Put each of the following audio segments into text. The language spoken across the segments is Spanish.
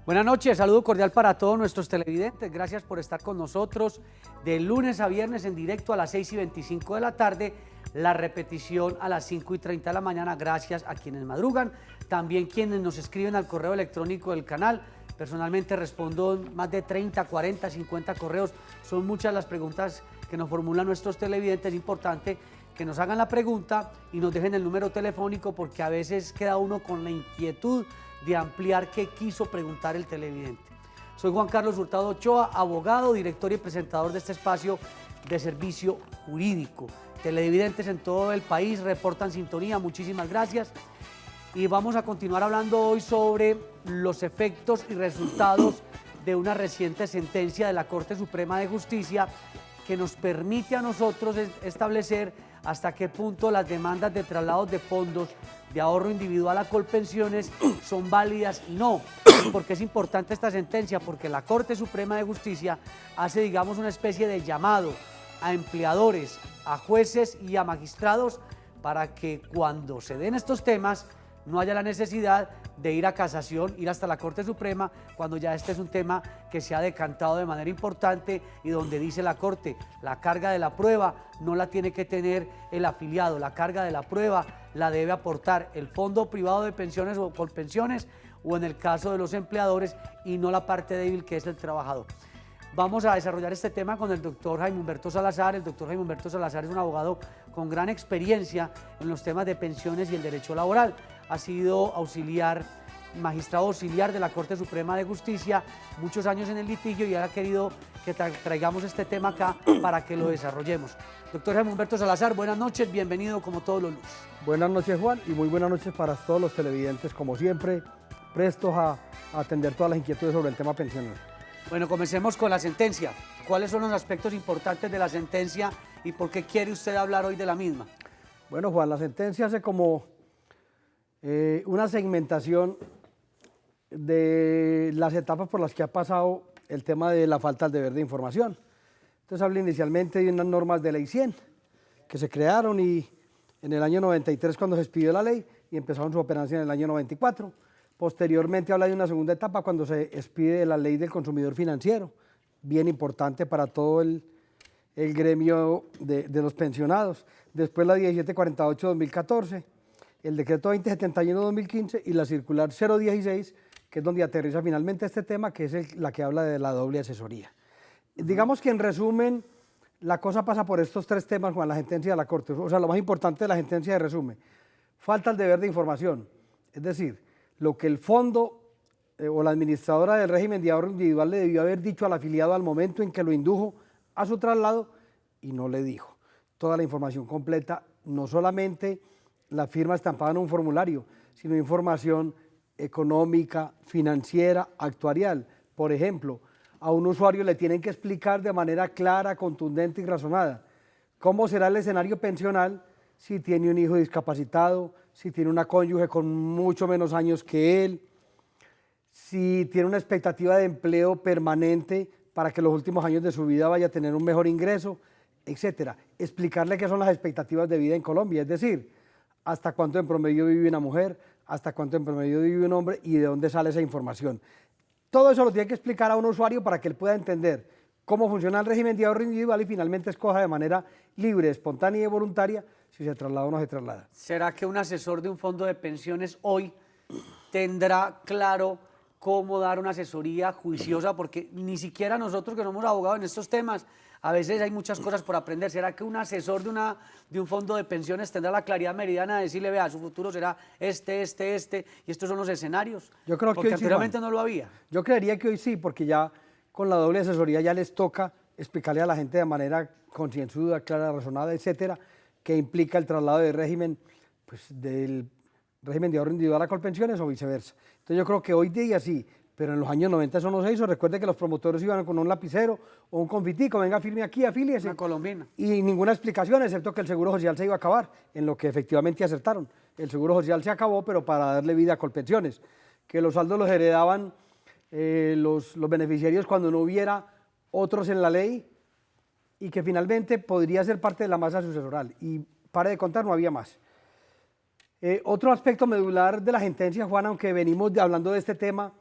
Buenas noches, saludo cordial para todos nuestros televidentes, gracias por estar con nosotros de lunes a viernes en directo a las 6:25 de la tarde, la repetición a las 5:30 de la mañana, gracias a quienes madrugan, también quienes nos escriben al correo electrónico del canal. Personalmente respondo más de 30, 40, 50 correos, son muchas las preguntas que nos formulan nuestros televidentes. Es importante que nos hagan la pregunta y nos dejen el número telefónico, porque a veces queda uno con la inquietud de ampliar qué quiso preguntar el televidente. Soy Juan Carlos Hurtado Ochoa, abogado, director y presentador de este espacio de servicio jurídico. Televidentes en todo el país reportan sintonía, muchísimas gracias. Y vamos a continuar hablando hoy sobre los efectos y resultados de una reciente sentencia de la Corte Suprema de Justicia que nos permite a nosotros establecer hasta qué punto las demandas de traslados de fondos de ahorro individual a Colpensiones son válidas y no. ¿Por qué es importante esta sentencia? Porque la Corte Suprema de Justicia hace, digamos, una especie de llamado a empleadores, a jueces y a magistrados para que cuando se den estos temas no haya la necesidad de ir a casación, ir hasta la Corte Suprema, cuando ya este es un tema que se ha decantado de manera importante y donde dice la Corte, la carga de la prueba no la tiene que tener el afiliado, la carga de la prueba la debe aportar el fondo privado de pensiones o Colpensiones, o en el caso de los empleadores, y no la parte débil que es el trabajador. Vamos a desarrollar este tema con el doctor Jaime Humberto Salazar. El doctor Jaime Humberto Salazar es un abogado con gran experiencia en los temas de pensiones y el derecho laboral. Ha sido magistrado auxiliar de la Corte Suprema de Justicia, muchos años en el litigio, y él ha querido que traigamos este tema acá para que lo desarrollemos. Doctor Jaime Humberto Salazar, buenas noches, bienvenido como todos los lunes. Buenas noches, Juan, y muy buenas noches para todos los televidentes, como siempre, prestos a atender todas las inquietudes sobre el tema pensional. Bueno, comencemos con la sentencia. ¿Cuáles son los aspectos importantes de la sentencia y por qué quiere usted hablar hoy de la misma? Bueno, Juan, la sentencia hace como una segmentación de las etapas por las que ha pasado el tema de la falta del deber de información. Entonces habla inicialmente de unas normas de ley 100 que se crearon y en el año 93 cuando se expidió la ley y empezaron su operación en el año 94. Posteriormente habla de una segunda etapa cuando se expide la ley del consumidor financiero, bien importante para todo el gremio de los pensionados. Después la 1748-2014, el decreto 2071-2015 y la circular 016, que es donde aterriza finalmente este tema, que es la que habla de la doble asesoría. Digamos que en resumen, la cosa pasa por estos tres temas, Juan, la sentencia de la Corte. O sea, lo más importante de la sentencia de resumen, falta el deber de información, es decir, lo que el fondo o la administradora del régimen de ahorro individual le debió haber dicho al afiliado al momento en que lo indujo a su traslado y no le dijo. Toda la información completa, no solamente la firma estampada en un formulario, sino información económica, financiera, actuarial. Por ejemplo, a un usuario le tienen que explicar de manera clara, contundente y razonada cómo será el escenario pensional si tiene un hijo discapacitado, si tiene una cónyuge con mucho menos años que él, si tiene una expectativa de empleo permanente para que los últimos años de su vida vaya a tener un mejor ingreso, etcétera. Explicarle qué son las expectativas de vida en Colombia, es decir, hasta cuánto en promedio vive una mujer, hasta cuánto en promedio vive un hombre y de dónde sale esa información. Todo eso lo tiene que explicar a un usuario para que él pueda entender cómo funciona el régimen de ahorro individual y finalmente escoja de manera libre, espontánea y voluntaria si se traslada o no se traslada. ¿Será que un asesor de un fondo de pensiones hoy tendrá claro cómo dar una asesoría juiciosa? Porque ni siquiera nosotros que somos abogados en estos temas, a veces hay muchas cosas por aprender. ¿Será que un asesor de un fondo de pensiones tendrá la claridad meridiana de decirle, vea, su futuro será este, y estos son los escenarios? Yo creo que porque hoy anteriormente sí, no lo había. Yo creería que hoy sí, porque ya con la doble asesoría ya les toca explicarle a la gente de manera concienzuda, clara, razonada, etcétera, que implica el traslado de régimen, pues, del régimen de ahorro individual a Colpensiones o viceversa. Entonces yo creo que hoy día sí, pero en los años 90 eso no se hizo. Recuerde que los promotores iban con un lapicero o un confitico, venga, firme aquí, afíliese. Una colombina. Y ninguna explicación, excepto que el Seguro Social se iba a acabar, en lo que efectivamente acertaron. El Seguro Social se acabó, pero para darle vida a Colpensiones, que los saldos los heredaban los beneficiarios cuando no hubiera otros en la ley y que finalmente podría ser parte de la masa sucesoral. Y pare de contar, no había más. Otro aspecto medular de la sentencia, Juan, aunque venimos hablando de este tema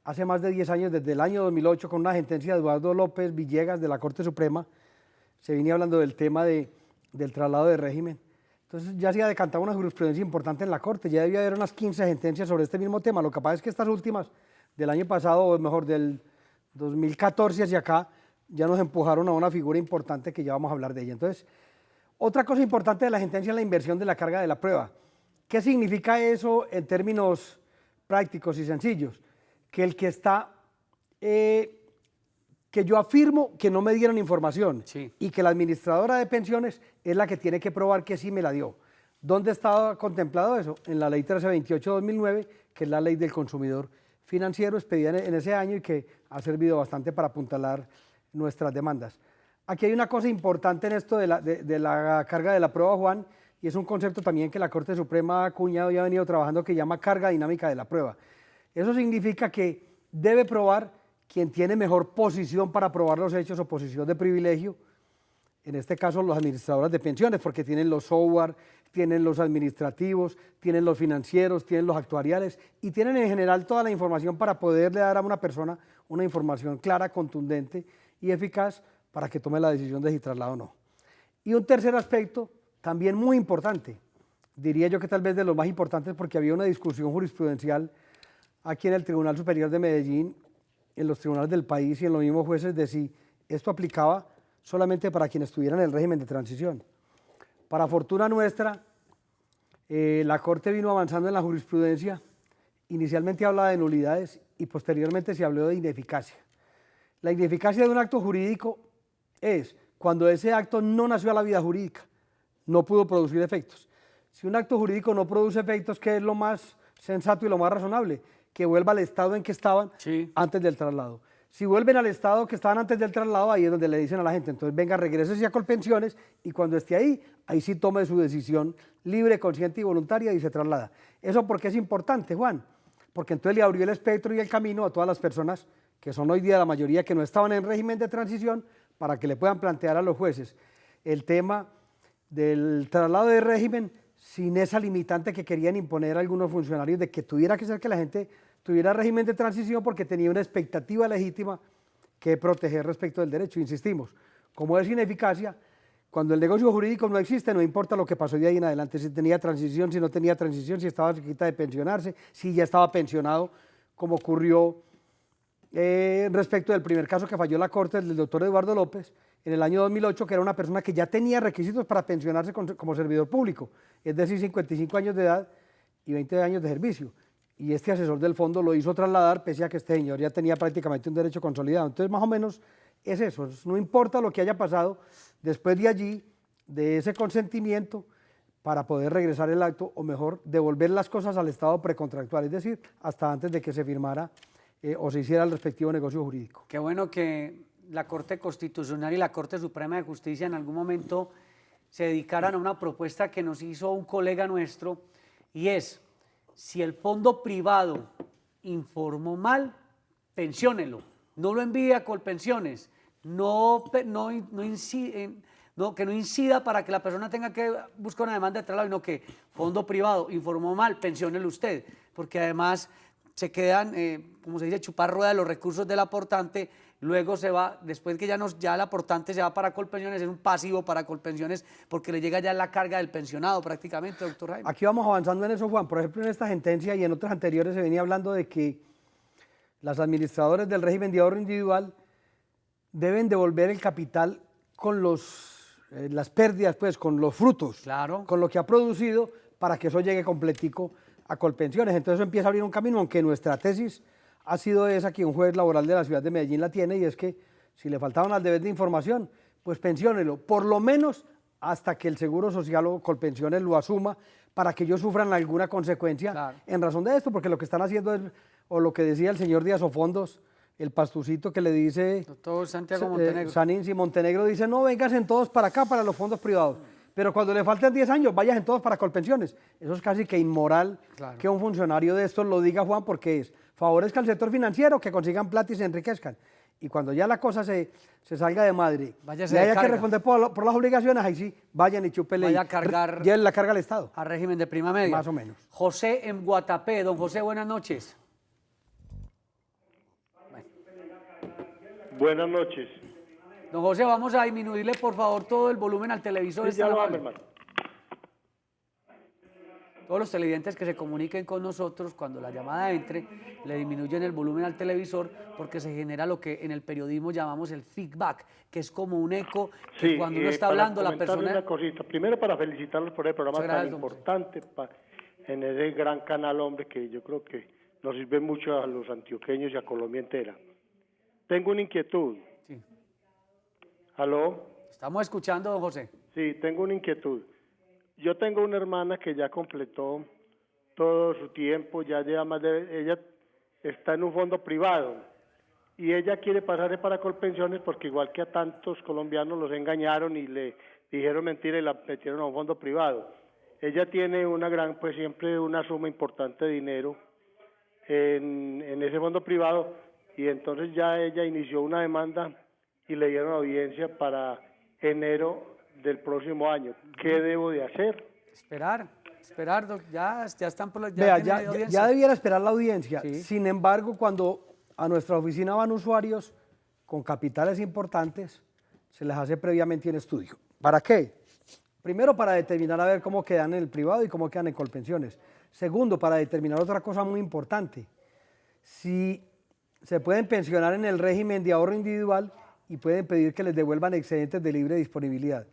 hace más de 10 años, desde el año 2008, con una sentencia de Eduardo López Villegas de la Corte Suprema, se venía hablando del tema del traslado de régimen. Entonces ya se ha decantado una jurisprudencia importante en la Corte, ya debía haber unas 15 sentencias sobre este mismo tema. Lo que pasa es que estas últimas, del año pasado, o mejor, del 2014 hacia acá, ya nos empujaron a una figura importante que ya vamos a hablar de ella. Entonces, otra cosa importante de la sentencia es la inversión de la carga de la prueba. ¿Qué significa eso en términos prácticos y sencillos? Que el que está, que yo afirmo que no me dieron información, Sí. y que la administradora de pensiones es la que tiene que probar que sí me la dio. ¿Dónde estaba contemplado eso? En la ley 1328/2009, que es la ley del consumidor financiero, expedida en ese año y que ha servido bastante para apuntalar nuestras demandas. Aquí hay una cosa importante en esto de la carga de la prueba, Juan, y es un concepto también que la Corte Suprema ha acuñado y ha venido trabajando, que llama carga dinámica de la prueba. Eso significa que debe probar quien tiene mejor posición para probar los hechos o posición de privilegio, en este caso los administradores de pensiones, porque tienen los software, tienen los administrativos, tienen los financieros, tienen los actuariales y tienen en general toda la información para poderle dar a una persona una información clara, contundente y eficaz para que tome la decisión de si traslado o no. Y un tercer aspecto, también muy importante, diría yo que tal vez de los más importantes, porque había una discusión jurisprudencial aquí en el Tribunal Superior de Medellín, en los tribunales del país y en los mismos jueces, de si esto aplicaba solamente para quienes estuvieran en el régimen de transición. Para fortuna nuestra, la Corte vino avanzando en la jurisprudencia. Inicialmente hablaba de nulidades y posteriormente se habló de ineficacia. La ineficacia de un acto jurídico es cuando ese acto no nació a la vida jurídica, no pudo producir efectos. Si un acto jurídico no produce efectos, ¿qué es lo más sensato y lo más razonable? Que vuelva al estado en que estaban antes del traslado. Si vuelven al estado que estaban antes del traslado, ahí es donde le dicen a la gente, entonces venga, regrese a Colpensiones y cuando esté ahí, ahí sí tome su decisión libre, consciente y voluntaria y se traslada. ¿Eso por qué es importante, Juan? Porque entonces le abrió el espectro y el camino a todas las personas que son hoy día la mayoría que no estaban en régimen de transición para que le puedan plantear a los jueces el tema del traslado de régimen sin esa limitante que querían imponer algunos funcionarios de que tuviera que ser que la gente tuviera régimen de transición porque tenía una expectativa legítima que proteger respecto del derecho. Insistimos, como es ineficacia, cuando el negocio jurídico no existe, no importa lo que pasó de ahí en adelante, si tenía transición, si no tenía transición, si estaba cerquita de pensionarse, si ya estaba pensionado, como ocurrió respecto del primer caso que falló la Corte, el del doctor Eduardo López, en el año 2008, que era una persona que ya tenía requisitos para pensionarse como servidor público, es decir, 55 años de edad y 20 años de servicio. Y este asesor del fondo lo hizo trasladar, pese a que este señor ya tenía prácticamente un derecho consolidado. Entonces, más o menos es eso, no importa lo que haya pasado después de allí, de ese consentimiento, para poder regresar el acto, o mejor, devolver las cosas al estado precontractual, es decir, hasta antes de que se firmara o se hiciera el respectivo negocio jurídico. Qué bueno que la Corte Constitucional y la Corte Suprema de Justicia en algún momento se dedicaran a una propuesta que nos hizo un colega nuestro, y es, si el fondo privado informó mal, pensiónelo, no lo envíe a Colpensiones, que no incida para que la persona tenga que buscar una demanda de traslado, sino que fondo privado informó mal, pensiónelo usted, porque además se quedan, como se dice, chupar rueda de los recursos del aportante. Luego se va, después que ya el aportante se va para Colpensiones, es un pasivo para Colpensiones porque le llega ya la carga del pensionado prácticamente, doctor Jaime. Aquí vamos avanzando en eso, Juan. Por ejemplo, en esta sentencia y en otras anteriores se venía hablando de que las administradoras del régimen de ahorro individual deben devolver el capital con las pérdidas, pues, con los frutos, claro, con lo que ha producido para que eso llegue completico a Colpensiones. Entonces eso empieza a abrir un camino, aunque nuestra tesis ha sido esa que un juez laboral de la ciudad de Medellín la tiene, y es que si le faltaban al deber de información, pues pensiónelo, por lo menos hasta que el Seguro Social o Colpensiones lo asuma, para que ellos sufran alguna consecuencia, claro, en razón de esto, porque lo que están haciendo es, o lo que decía el señor Díaz Ofondos, el pastucito que le dice... Doctor Santiago Montenegro. Sanins y Montenegro dice, no, vengan todos para acá, para los fondos privados. Pero cuando le faltan 10 años, vayan todos para Colpensiones. Eso es casi que inmoral, claro, que un funcionario de estos lo diga, Juan, porque favorezca al sector financiero, que consigan plata y se enriquezcan. Y cuando ya la cosa se salga de madre, y haya que responder por las obligaciones, ahí sí, vayan y chúpele. Vaya a cargar, lleven la carga al Estado. A régimen de prima media. Más o menos. José en Guatapé. Don José, buenas noches. Buenas noches. Don José, vamos a disminuirle por favor todo el volumen al televisor. Sí, ya lo vamos, hermano. Todos los televidentes que se comuniquen con nosotros, cuando la llamada entre, le disminuyen el volumen al televisor porque se genera lo que en el periodismo llamamos el feedback, que es como un eco que Sí, cuando uno está para hablando la comentarle persona... una cosita. Primero, para felicitarlos por el programa Muchas gracias, tan don José. importante en ese gran canal, hombre, que yo creo que nos sirve mucho a los antioqueños y a Colombia entera. Tengo una inquietud. Sí. ¿Aló? Estamos escuchando, don José. Sí, tengo una inquietud. Yo tengo una hermana que ya completó todo su tiempo, ya lleva ella está en un fondo privado y ella quiere pasarse para Colpensiones porque igual que a tantos colombianos los engañaron y le dijeron mentira y la metieron a un fondo privado. Ella tiene pues siempre una suma importante de dinero en ese fondo privado y entonces ya ella inició una demanda y le dieron audiencia para enero del próximo año. ¿Qué debo de hacer? Esperar, ya están por la... Vea, tiene audiencia. ya debiera esperar la audiencia. Sí. Sin embargo, cuando a nuestra oficina van usuarios con capitales importantes, se les hace previamente un estudio. ¿Para qué? Primero, para determinar a ver cómo quedan en el privado y cómo quedan en Colpensiones. Segundo, para determinar otra cosa muy importante. Si se pueden pensionar en el régimen de ahorro individual y pueden pedir que les devuelvan excedentes de libre disponibilidad.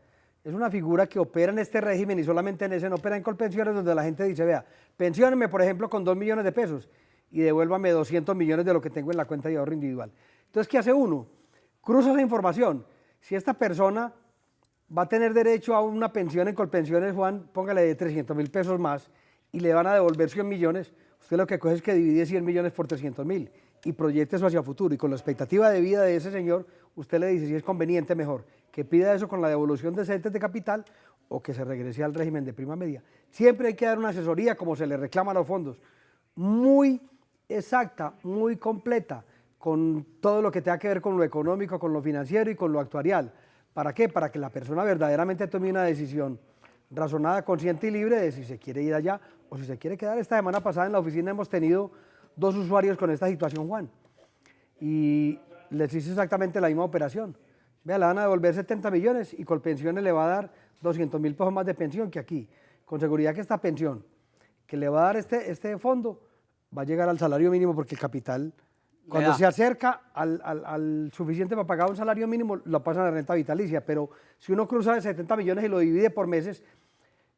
Es una figura que opera en este régimen y solamente en ese, no opera en Colpensiones, donde la gente dice, vea, pensióneme, por ejemplo, con 2 millones de pesos y devuélvame 200 millones de lo que tengo en la cuenta de ahorro individual. Entonces, ¿qué hace uno? Cruza esa información. Si esta persona va a tener derecho a una pensión en Colpensiones, Juan, póngale de 300.000 pesos más y le van a devolver 100 millones, usted lo que coge es que divide 100 millones por 300.000 y proyecte eso hacia futuro. Y con la expectativa de vida de ese señor, usted le dice si es conveniente mejor que pida eso con la devolución de excedentes de capital o que se regrese al régimen de prima media. Siempre hay que dar una asesoría, como se le reclama a los fondos, muy exacta, muy completa, con todo lo que tenga que ver con lo económico, con lo financiero y con lo actuarial. ¿Para qué? Para que la persona verdaderamente tome una decisión razonada, consciente y libre de si se quiere ir allá o si se quiere quedar. Esta semana pasada en la oficina hemos tenido 2 usuarios con esta situación, Juan, y les hice exactamente la misma operación. Vea, le van a devolver 70 millones y Colpensiones le va a dar 200.000 pesos más de pensión que aquí. Con seguridad que esta pensión que le va a dar este fondo va a llegar al salario mínimo porque el capital, cuando se acerca al suficiente para pagar un salario mínimo, lo pasan a renta vitalicia. Pero si uno cruza de 70 millones y lo divide por meses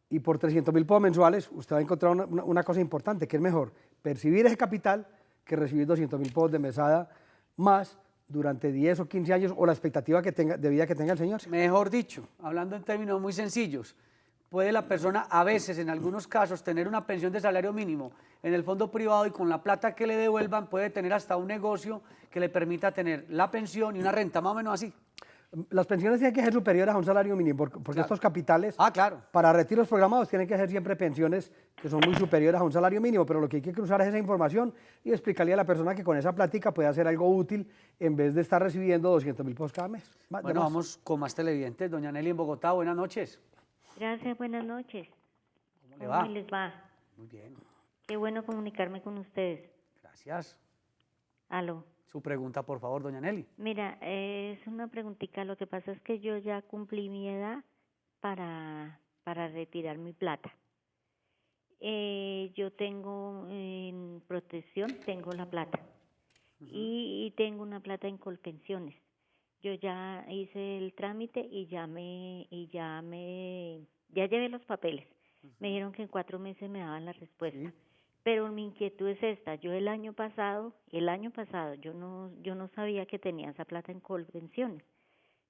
y por 300.000 pesos mensuales, usted va a encontrar una cosa importante, que es mejor percibir ese capital que recibir 200.000 pesos de mesada más durante 10 o 15 años o la expectativa de vida que tenga el señor. Mejor dicho, hablando en términos muy sencillos, puede la persona a veces, en algunos casos, tener una pensión de salario mínimo en el fondo privado y con la plata que le devuelvan puede tener hasta un negocio que le permita tener la pensión y una renta, más o menos así. Las pensiones tienen que ser superiores a un salario mínimo, porque Claro. estos capitales, Claro. para retiros programados, tienen que ser siempre pensiones que son muy superiores a un salario mínimo, pero lo que hay que cruzar es esa información y explicarle a la persona que con esa plática puede hacer algo útil en vez de estar recibiendo 200.000 pesos cada mes. Bueno, vamos con más televidentes. Doña Nelly en Bogotá, buenas noches. Gracias, buenas noches. ¿Cómo le va? ¿Cómo les va? Muy bien, Qué bueno comunicarme con ustedes. gracias. Aló. Su pregunta, por favor, doña Nelly. Mira, es una preguntita. Lo que pasa es que yo ya cumplí mi edad para retirar mi plata. Yo tengo en protección, tengo la plata. Y tengo una plata en Colpensiones. Yo ya hice el trámite y ya llevé los papeles. Me dijeron que en 4 meses me daban la respuesta. Sí. Pero mi inquietud es esta. Yo el año pasado, yo no sabía que tenía esa plata en Colpensiones.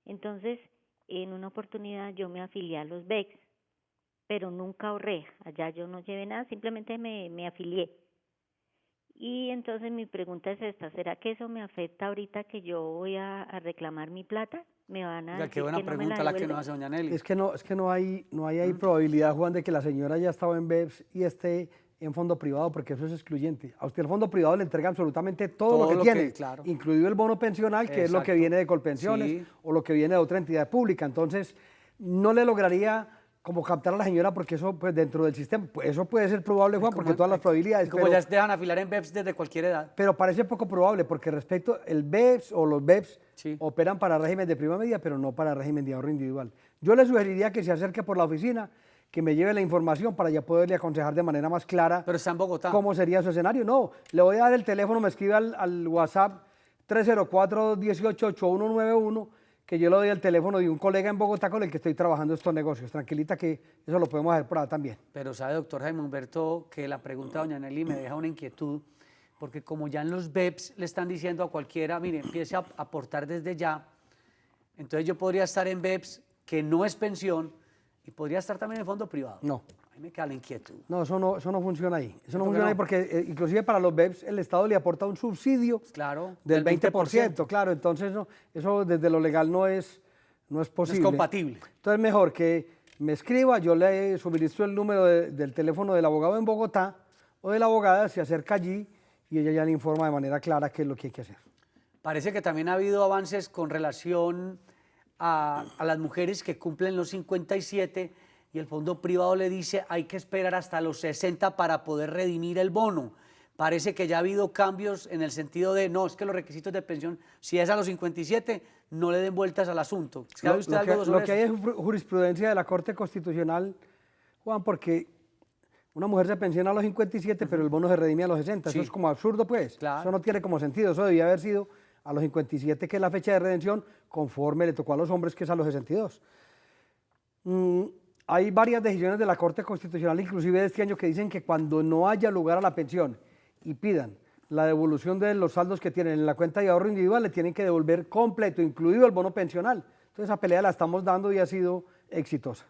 Entonces, en una oportunidad yo me afilié a los BEX, pero nunca ahorré. Allá yo no llevé nada, simplemente me afilié. Y entonces mi pregunta es esta, ¿será que eso me afecta ahorita que yo voy a reclamar mi plata? ¿Me van a Oiga, decir qué buena que no me pregunta la la que devuelven? nos hace doña Nelly. Es que no hay probabilidad, Juan, de que la señora haya estado en BEPS y esté en fondo privado, porque eso es excluyente. A usted el fondo privado le entrega absolutamente todo lo que tiene, claro. incluido el bono pensional, que es lo que Exacto. viene de Colpensiones Sí. o lo que viene de otra entidad pública. Entonces, no le lograría como captar a la señora, porque eso, pues dentro del sistema, pues, eso puede ser probable, Juan, porque todas las probabilidades. Como ya te dejan afilar en BEPS desde cualquier edad. Pero parece poco probable, porque respecto, el BEPS o los BEPS Sí. operan para régimen de prima media, pero no para régimen de ahorro individual. Yo le sugeriría que se acerque por la oficina, que me lleve la información para ya poderle aconsejar de manera más clara Pero está en Bogotá. cómo sería su escenario. No, le voy a dar el teléfono, me escribe al WhatsApp 304-218-8191, que yo le doy el teléfono de un colega en Bogotá con el que estoy trabajando estos negocios. Tranquilita que eso lo podemos hacer por ahí también. Pero sabe, doctor Jaime Humberto, que la pregunta de doña Nelly me deja una inquietud, porque como ya en los BEPS le están diciendo a cualquiera, mire, empiece a aportar desde ya, entonces yo podría estar en BEPS, que no es pensión, y podría estar también en fondo privado. No. Ahí me queda la inquietud. No, eso no funciona ahí. Eso no ¿Por qué funciona no? ahí porque inclusive para los BEPS el Estado le aporta un subsidio Claro, del del 20%, claro, entonces eso desde lo legal no es posible. compatible. Entonces mejor que me escriba, yo le suministro el número del teléfono del abogado en Bogotá o de la abogada, se acerca allí y ella ya le informa de manera clara qué es lo que hay que hacer. Parece que también ha habido avances con relación a las mujeres que cumplen los 57 y el fondo privado le dice hay que esperar hasta los 60 para poder redimir el bono. Parece que ya ha habido cambios en el sentido de, no, es que los requisitos de pensión, si es a los 57, no le den vueltas al asunto. ¿Sabe usted algo sobre Lo que hay eso? es jurisprudencia de la Corte Constitucional, Juan, porque una mujer se pensiona a los 57, pero el bono se redime a los 60. Sí. Eso es como absurdo, pues. Claro. Eso no tiene como sentido. Eso debía haber sido a los 57, que es la fecha de redención, conforme le tocó a los hombres, que es a los 62. Hay varias decisiones de la Corte Constitucional, inclusive de este año, que dicen que cuando no haya lugar a la pensión y pidan la devolución de los saldos que tienen en la cuenta de ahorro individual, le tienen que devolver completo, incluido el bono pensional. Entonces esa pelea la estamos dando y ha sido exitosa.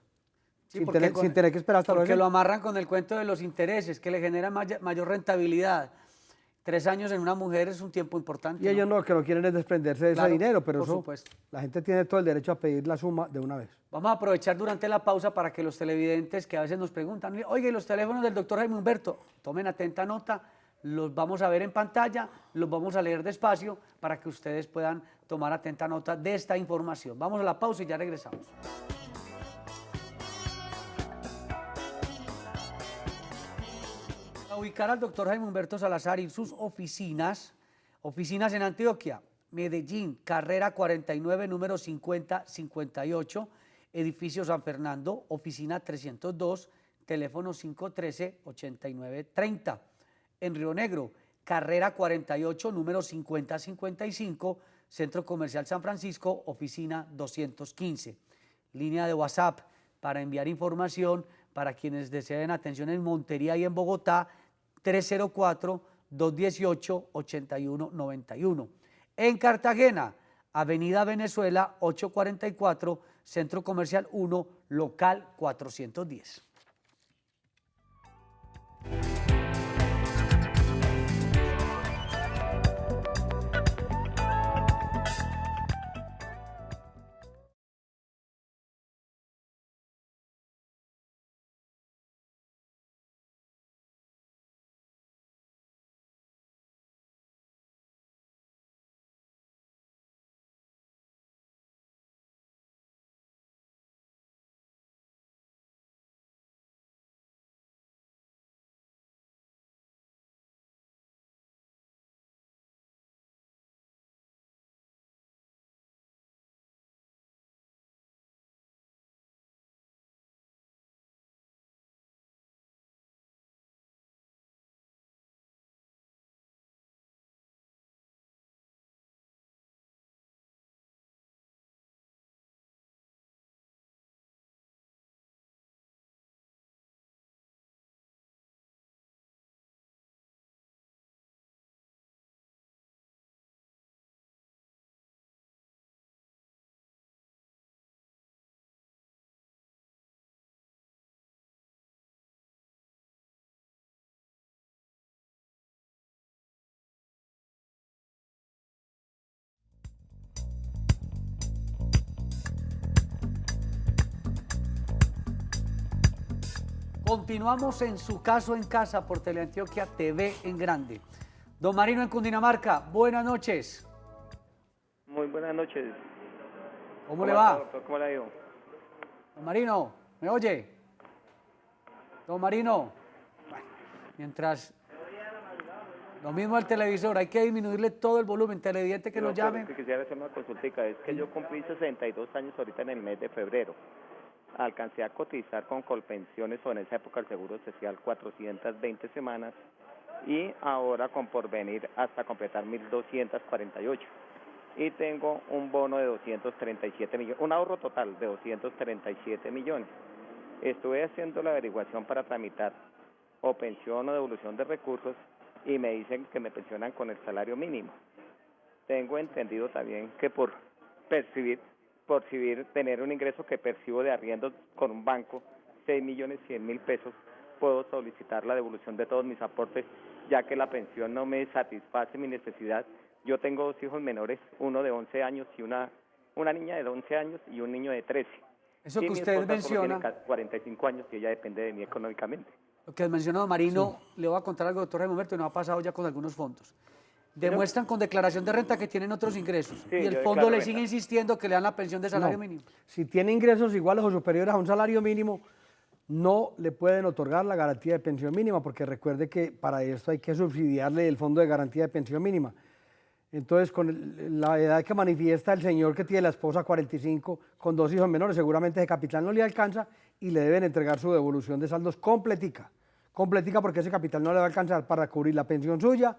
Sí, sin, porque sin tener que esperar hasta los porque 60. lo amarran con el cuento de los intereses, que le generan mayor rentabilidad. 3 años en una mujer es un tiempo importante. Y ellos no, que lo quieren es desprenderse de Claro, ese dinero, pero por eso, supuesto. la gente tiene todo el derecho a pedir la suma de una vez. Vamos a aprovechar durante la pausa para que los televidentes que a veces nos preguntan, oye, ¿y los teléfonos del doctor Jaime Humberto? Tomen atenta nota, los vamos a ver en pantalla, los vamos a leer despacio para que ustedes puedan tomar atenta nota de esta información. Vamos a la pausa y ya regresamos. Para ubicar al doctor Jaime Humberto Salazar y sus oficinas en Antioquia, Medellín, carrera 49, número 5058, edificio San Fernando, oficina 302, teléfono 513-8930. En Río Negro, carrera 48, número 5055, Centro Comercial San Francisco, oficina 215. Línea de WhatsApp para enviar información para quienes deseen atención en Montería y en Bogotá, 304-218-8191. En Cartagena, Avenida Venezuela 844, Centro Comercial 1, local 410. Continuamos en Su Caso en Casa por Teleantioquia TV en Grande. Don Marino en Cundinamarca, buenas noches. Muy buenas noches. ¿Cómo le va? Doctor? ¿Cómo le ha ido? Don Marino, ¿Me oye? Don Marino. Bueno, mientras... Lo mismo al televisor, hay que disminuirle todo el volumen. Televidente que nos llame. Si quisiera hacer una consultica, es que yo cumplí 62 años ahorita en el mes de febrero. Alcancé a cotizar con Colpensiones o en esa época el Seguro Social 420 semanas y ahora con Porvenir hasta completar 1.248. Y tengo un bono de 237 millones, un ahorro total de 237 millones. Estuve haciendo la averiguación para tramitar o pensión o devolución de recursos y me dicen que me pensionan con el salario mínimo. Tengo entendido también que por tener un ingreso que percibo de arriendo con un banco, 6.100.000 pesos, puedo solicitar la devolución de todos mis aportes, ya que la pensión no me satisface mi necesidad. Yo tengo 2 hijos menores, uno de 11 años y una niña de 11 años y un niño de 13. Eso y que mi usted esposa solo menciona... tiene 45 años y ella depende de mí económicamente. Lo que mencionó don Marino, le voy a contar algo, doctor Jaime Humberto, y nos ha pasado ya con algunos fondos. Demuestran con declaración de renta que tienen otros ingresos Sí, y el yo fondo declaro le renta. sigue insistiendo que le dan la pensión de salario No. mínimo. Si tiene ingresos iguales o superiores a un salario mínimo, no le pueden otorgar la garantía de pensión mínima, porque recuerde que para esto hay que subsidiarle el fondo de garantía de pensión mínima. Entonces, con la edad que manifiesta el señor que tiene la esposa 45 con 2 hijos menores, seguramente ese capital no le alcanza y le deben entregar su devolución de saldos completica porque ese capital no le va a alcanzar para cubrir la pensión suya,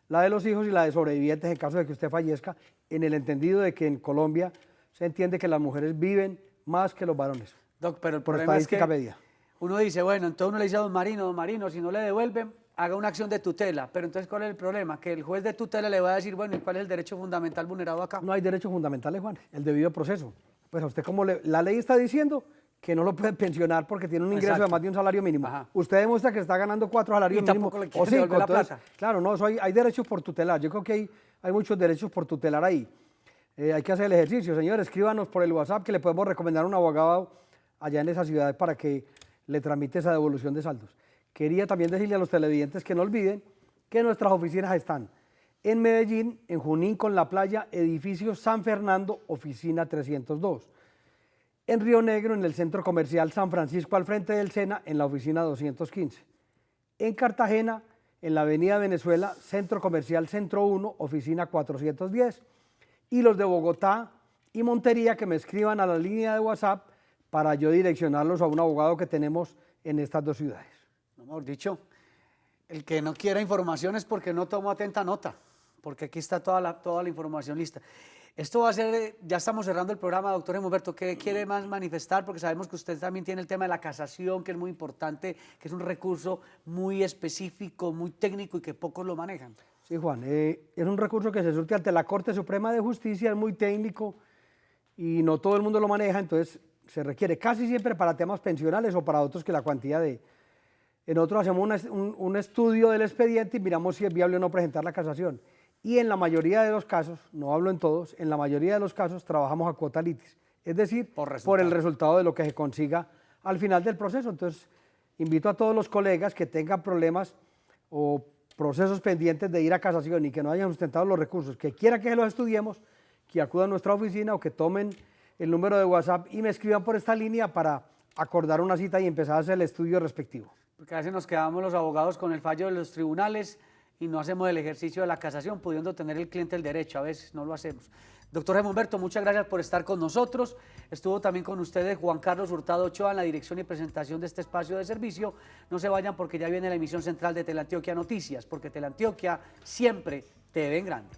la de los hijos y la de sobrevivientes en caso de que usted fallezca, en el entendido de que en Colombia se entiende que las mujeres viven más que los varones. Doc, pero el Por problema es que estadística media. uno dice, bueno, entonces uno le dice a don Marino, si no le devuelven, haga una acción de tutela. Pero entonces, ¿cuál es el problema? Que el juez de tutela le va a decir, bueno, ¿y cuál es el derecho fundamental vulnerado acá? No hay derechos fundamentales, Juan, el debido proceso. Pues a usted como la ley está diciendo que no lo puede pensionar porque tiene un ingreso de Exacto. más de un salario mínimo. Ajá. Usted demuestra que está ganando 4 salarios Y mínimos tampoco le o quiere 5. devolver la Entonces, plata. claro, no, hay derechos por tutelar. Yo creo que hay muchos derechos por tutelar ahí. Hay que hacer el ejercicio. Señor, escríbanos por el WhatsApp que le podemos recomendar a un abogado allá en esa ciudad para que le tramite esa devolución de saldos. Quería también decirle a los televidentes que no olviden que nuestras oficinas están en Medellín, en Junín con la playa, edificio San Fernando, oficina 302. En Río Negro, en el centro comercial San Francisco, al frente del Sena, en la oficina 215. En Cartagena, en la avenida Venezuela, centro comercial Centro 1, oficina 410. Y los de Bogotá y Montería que me escriban a la línea de WhatsApp para yo direccionarlos a un abogado que tenemos en estas 2 ciudades. No, mejor dicho, el que no quiera información es porque no tomó atenta nota, porque aquí está toda la información lista. Esto va a ser, ya estamos cerrando el programa, doctor Humberto, ¿qué quiere más manifestar? Porque sabemos que usted también tiene el tema de la casación, que es muy importante, que es un recurso muy específico, muy técnico y que pocos lo manejan. Sí, Juan, es un recurso que se surte ante la Corte Suprema de Justicia, es muy técnico y no todo el mundo lo maneja, entonces se requiere casi siempre para temas pensionales o para otros que la cuantía de... En otros hacemos un estudio del expediente y miramos si es viable o no presentar la casación. Y en la mayoría de los casos, no hablo en todos, en la mayoría de los casos trabajamos a cuota litis, es decir, por el resultado de lo que se consiga al final del proceso. Entonces, invito a todos los colegas que tengan problemas o procesos pendientes de ir a casación y que no hayan sustentado los recursos, que quiera que los estudiemos, que acudan a nuestra oficina o que tomen el número de WhatsApp y me escriban por esta línea para acordar una cita y empezar a hacer el estudio respectivo. Porque a veces nos quedamos los abogados con el fallo de los tribunales y no hacemos el ejercicio de la casación, pudiendo tener el cliente el derecho, a veces no lo hacemos. Doctor Jaime Humberto, muchas gracias por estar con nosotros. Estuvo también con ustedes Juan Carlos Hurtado Ochoa en la dirección y presentación de este espacio de servicio. No se vayan porque ya viene la emisión central de Teleantioquia Noticias, porque Teleantioquia siempre te ve en grande.